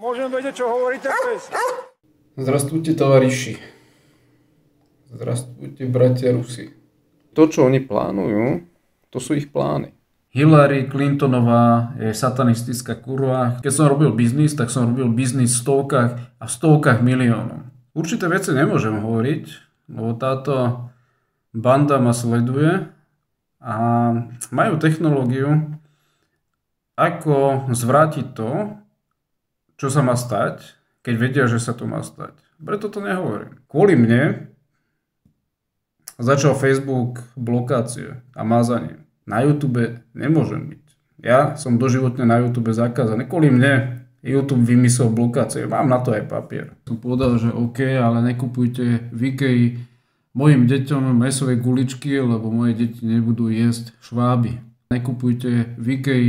Môžem vedieť, čo hovorí ten pes. Zdravstvujte, tovariši. Zdravstvujte, bratia Rusi. To, čo oni plánujú, to sú ich plány. Hillary Clintonová je satanistická kurva. Keď som robil biznis, tak som robil biznis v stovkách miliónov. Určité veci nemôžem hovoriť, lebo táto banda ma sleduje a majú technológiu, ako zvrátiť to, čo sa má stať, keď vedia, že sa to má stať. Preto to nehovorím. Kvôli mne začal Facebook blokácie a mázanie. Na YouTube nemôžem byť. Ja som doživotne na YouTube zakázaný. Kvôli mne YouTube vymyslel blokácie. Mám na to aj papier. Som povedal, že OK, ale nekupujte v Ikei mojim deťom mäsové guličky, lebo moje deti nebudú jesť šváby. Nekupujte v Ikei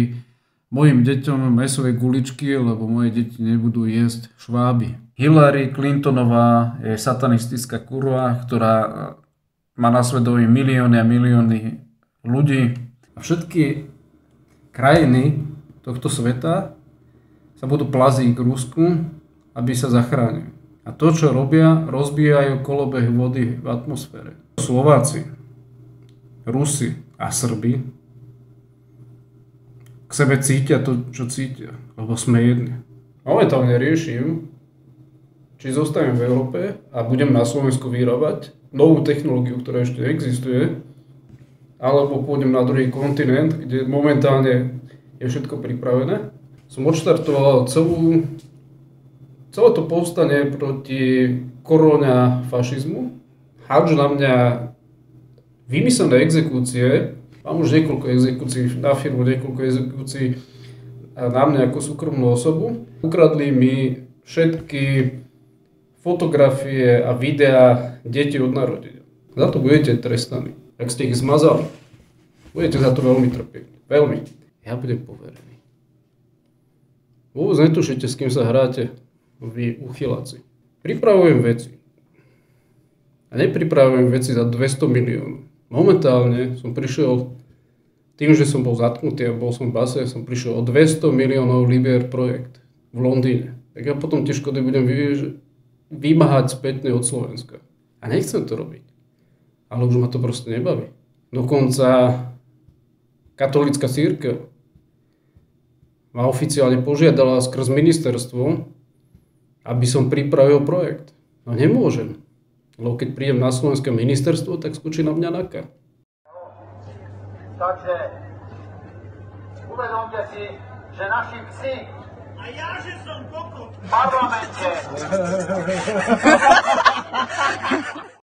mojim deťom mäsové guličky, lebo moje deti nebudú jesť šváby. Hillary Clintonová je satanistická kurva, ktorá má na svedomí milióny a milióny ľudí. A všetky krajiny tohto sveta sa budú plaziť k Rusku, aby sa zachránili. A to, čo robia, rozbijajú kolobeh vody v atmosfére. Slováci, Rusi a Srbi k sebe cítia to, čo cítia, lebo sme jedni. Momentálne riešim, či zostanem v Európe a budem na Slovensku vyrábať novú technológiu, ktorá ešte existuje, alebo pôjdem na druhý kontinent, kde momentálne je všetko pripravené. Som odštartoval celé to povstanie proti korona fašizmu. Hádžu na mňa vymyslené exekúcie. Mám už niekoľko exekúcií na firmu, niekoľko exekúcií na mňa ako súkromnú osobu. Ukradli mi všetky fotografie a videá detí od narodenia. Za to budete trestaní. Ak ste ich zmazali, budete za to veľmi trpieť. Veľmi. Ja budem poverený. Vôbec netušíte, s kým sa hráte vy uchyláci. Pripravujem veci. A nepripravujem veci za 200 miliónov. Momentálne som prišiel, tým, že som bol zatknutý a bol som v base, som prišiel o 200 miliónov libier projekt v Londýne. Tak ja potom tie škody budem vymáhať spätne od Slovenska. A nechcem to robiť. Ale už ma to proste nebaví. Dokonca katolícka cirkev ma oficiálne požiadala skrz ministerstvo, aby som pripravil projekt. No nemôžem. Lebo keď prídem na slovenské ministerstvo, tak skočí na mňa NAKA. Takže uvedomte si, že naši psi a ja, že som kokot v parlamente